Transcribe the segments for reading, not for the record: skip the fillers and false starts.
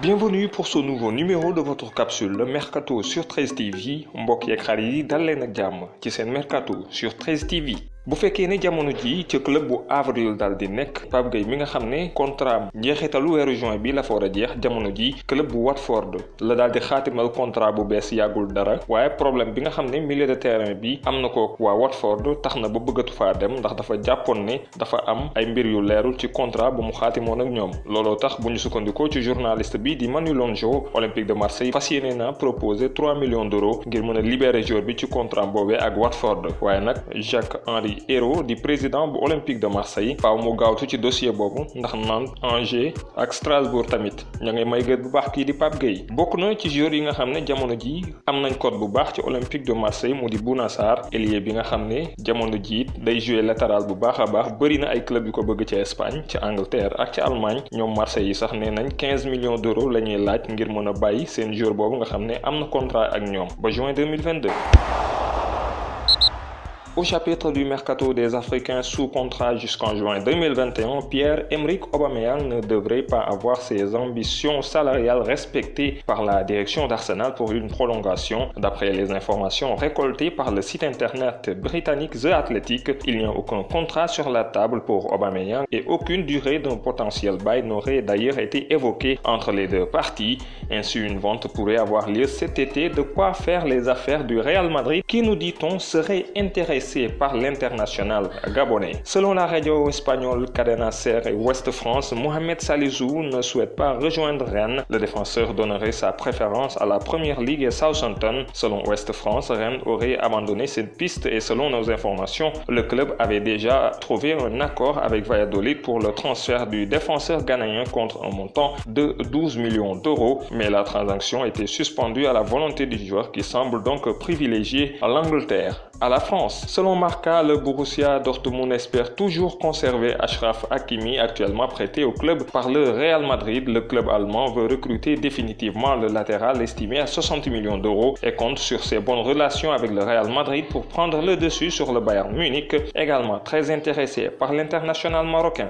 Bienvenue pour ce nouveau numéro de votre capsule le Mercato sur 13 TV mbokk yeeg xarit yi dal leen ak jàmm ci seen Mercato sur 13 TV. bu fekkee ne jamono ji ci club bu avril dal di nekk Pape Gueye mi nga xam ne contrat njeexitalu weeru juin bi la fa war a jeex jamono ji club bu Watford la daal di xaatimal contrat bu bees yàggul dara waaye problème bi nga xam ne milieu de terrain bi am na ko waa Watford tax na ba bëggatu faa dem ndax dafa jàppoon ne dafa am ay mbir yu leerul ci contrat bu mu xaatimoon ak ñoom looloo tax bu ñu sukkandikoo ci journaliste bi di Manu Longo Olympique de Marseille fas yéene na proposé 3 millions d'euros ngir mën a libérer joueur bi ci contrat boobee ak Watford waaye nag Jacques-Henri Hérault di président bu Olympique de Marseille faaw mu gaawtu ci dossier boobu ndax Nantes Angers ak Strasbourg tamit ña ngay may gët bu baax kii di Pape Gueye bokk na ci joueur yi nga xam ne jamono ji am nañ code bu baax ci Olympique de Marseille mu di Bouna Sarr ailier bi nga xam ne jamono ji day jouer latéral bu baax a baax bëri na ay club yu ko bëgg ci Espagne ci Angleterre ak ci Allemagne ñoom Marseille yi sax nee nañ 15 millions d'euros la ñuy laaj ngir mën a bàyyi seen joueur boobu nga xam ne am na contrat ak ñoom ba juin 2022. Au chapitre du mercato des Africains sous contrat jusqu'en juin 2021, Pierre-Emerick Aubameyang ne devrait pas avoir ses ambitions salariales respectées par la direction d'Arsenal pour une prolongation. D'après les informations récoltées par le site internet britannique The Athletic, il n'y a aucun contrat sur la table pour Aubameyang et aucune durée d'un potentiel bail n'aurait d'ailleurs été évoquée entre les deux parties. Ainsi, une vente pourrait avoir lieu cet été, de quoi faire les affaires du Real Madrid qui, nous dit-on, serait intéressé par l'international gabonais. Selon la radio espagnole Cadena Ser et Ouest France, Mohamed Salisu ne souhaite pas rejoindre Rennes. Le défenseur donnerait sa préférence à la Première Ligue et Southampton. Selon Ouest France, Rennes aurait abandonné cette piste et selon nos informations, le club avait déjà trouvé un accord avec Valladolid pour le transfert du défenseur ghanéen contre un montant de 12 millions d'euros, mais la transaction était suspendue à la volonté du joueur qui semble donc privilégier l'Angleterre à la France. Selon Marca, le Borussia Dortmund espère toujours conserver Achraf Hakimi, actuellement prêté au club par le Real Madrid. Le club allemand veut recruter définitivement le latéral estimé à 60 millions d'euros et compte sur ses bonnes relations avec le Real Madrid pour prendre le dessus sur le Bayern Munich, également très intéressé par l'international marocain.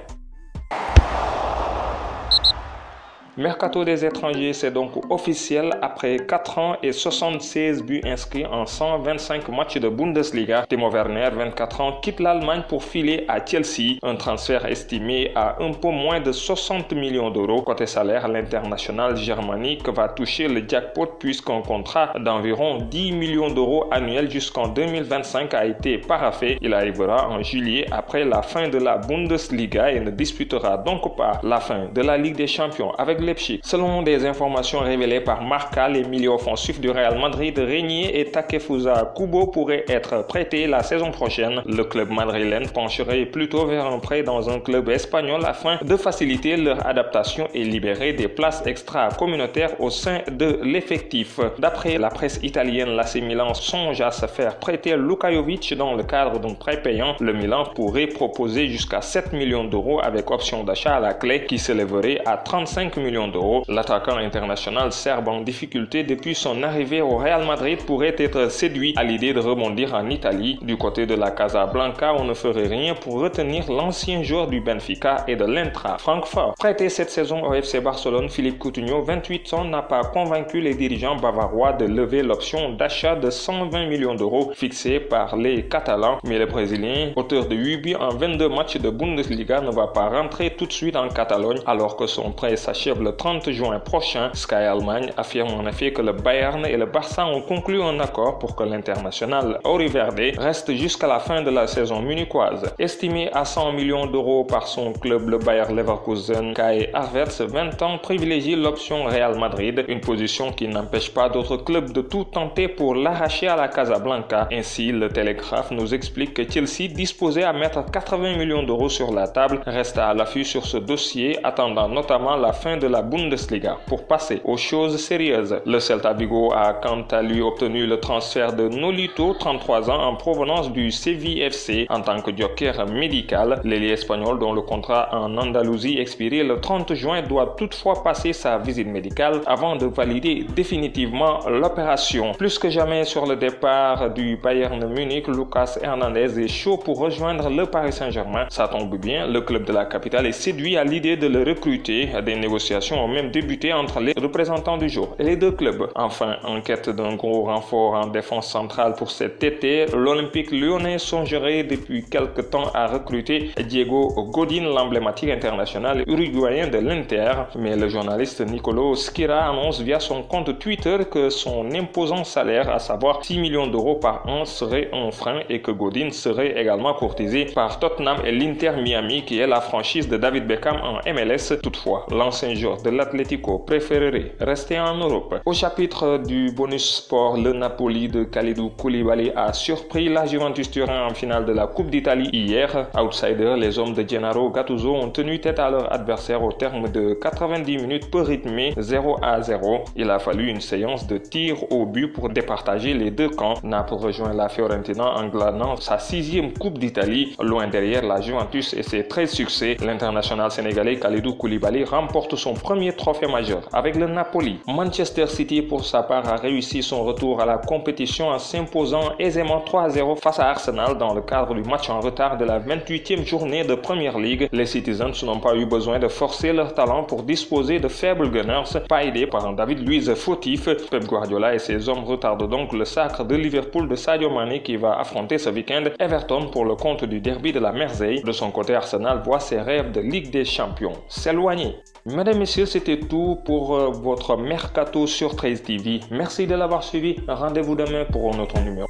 Mercato des étrangers, c'est donc officiel. Après 4 ans et 76 buts inscrits en 125 matchs de Bundesliga, Timo Werner, 24 ans, quitte l'Allemagne pour filer à Chelsea. Un transfert estimé à un peu moins de 60 millions d'euros. Côté salaire, l'international germanique va toucher le jackpot puisqu'un contrat d'environ 10 millions d'euros annuels jusqu'en 2025 a été paraphé. Il arrivera en juillet après la fin de la Bundesliga et ne disputera donc pas la fin de la Ligue des Champions avec Leipzig. Selon des informations révélées par Marca, les milieux offensifs du Real Madrid, Régnier et Takefusa Kubo pourraient être prêtés la saison prochaine. Le club madrilène pencherait plutôt vers un prêt dans un club espagnol afin de faciliter leur adaptation et libérer des places extra-communautaires au sein de l'effectif. D'après la presse italienne, l'AC Milan songe à se faire prêter Luka Jovic dans le cadre d'un prêt payant. Le Milan pourrait proposer jusqu'à 7 millions d'euros avec option d'achat à la clé qui s'élèverait à 35 millions d'euros. L'attaquant international serbe en difficulté depuis son arrivée au Real Madrid pourrait être séduit à l'idée de rebondir en Italie. Du côté de la Casablanca, on ne ferait rien pour retenir l'ancien joueur du Benfica et de l'Eintracht Francfort. Prêté cette saison au FC Barcelone, Philippe Coutinho, 28 ans, n'a pas convaincu les dirigeants bavarois de lever l'option d'achat de 120 millions d'euros fixée par les Catalans. Mais le Brésilien, auteur de 8 buts en 22 matchs de Bundesliga, ne va pas rentrer tout de suite en Catalogne alors que son prêt s'achève le 30 juin prochain. Sky Allemagne affirme en effet que le Bayern et le Barça ont conclu un accord pour que l'international auriverde reste jusqu'à la fin de la saison munichoise. Estimé à 100 millions d'euros par son club, le Bayer Leverkusen, Kai Havertz, 20 ans, privilégie l'option Real Madrid, une position qui n'empêche pas d'autres clubs de tout tenter pour l'arracher à la Casablanca. Ainsi, le Télégraphe nous explique que Chelsea, disposé à mettre 80 millions d'euros sur la table, reste à l'affût sur ce dossier, attendant notamment la fin de la Bundesliga. Pour passer aux choses sérieuses, le Celta Vigo a quant à lui obtenu le transfert de Nolito, 33 ans, en provenance du Séville FC en tant que joker médical. L'ailier espagnol, dont le contrat en Andalousie expirait le 30 juin, doit toutefois passer sa visite médicale avant de valider définitivement l'opération. Plus que jamais sur le départ du Bayern Munich, Lucas Hernandez est chaud pour rejoindre le Paris Saint-Germain. Ça tombe bien, le club de la capitale est séduit à l'idée de le recruter. Des négociations négociations ont même débuté entre les représentants du jour et les deux clubs. Enfin, en quête d'un gros renfort en défense centrale pour cet été, l'Olympique lyonnais songerait depuis quelque temps à recruter Diego Godin, l'emblématique international uruguayen de l'Inter. Mais le journaliste Nicolo Schira annonce via son compte Twitter que son imposant salaire, à savoir 6 millions d'euros par an, serait un frein et que Godin serait également courtisé par Tottenham et l'Inter Miami, qui est la franchise de David Beckham en MLS. Toutefois, l'ancien joueur de l'Atlético préférerait rester en Europe. Au chapitre du bonus sport, le Napoli de Kalidou Koulibaly a surpris la Juventus Turin en finale de la Coupe d'Italie hier. Outsiders, les hommes de Gennaro Gattuso ont tenu tête à leur adversaire au terme de 90 minutes peu rythmées, 0-0. Il a fallu une séance de tirs au but pour départager les deux camps. Naples rejoint la Fiorentina en glanant sa 6e Coupe d'Italie. Loin derrière la Juventus et ses 13 succès, l'international sénégalais Kalidou Koulibaly remporte son premier trophée majeur avec le Napoli. Manchester City, pour sa part, a réussi son retour à la compétition en s'imposant aisément 3-0 face à Arsenal dans le cadre du match en retard de la 28e journée de Premier League. Les Citizens n'ont pas eu besoin de forcer leur talent pour disposer de faibles Gunners, pas aidés par un David Luiz fautif. Pep Guardiola et ses hommes retardent donc le sacre de Liverpool de Sadio Mané, qui va affronter ce week-end Everton pour le compte du derby de la Mersey. De son côté, Arsenal voit ses rêves de Ligue des Champions s'éloigner. Mesdames et messieurs, c'était tout pour votre Mercato sur 13 TV. Merci de l'avoir suivi. Rendez-vous demain pour un autre numéro.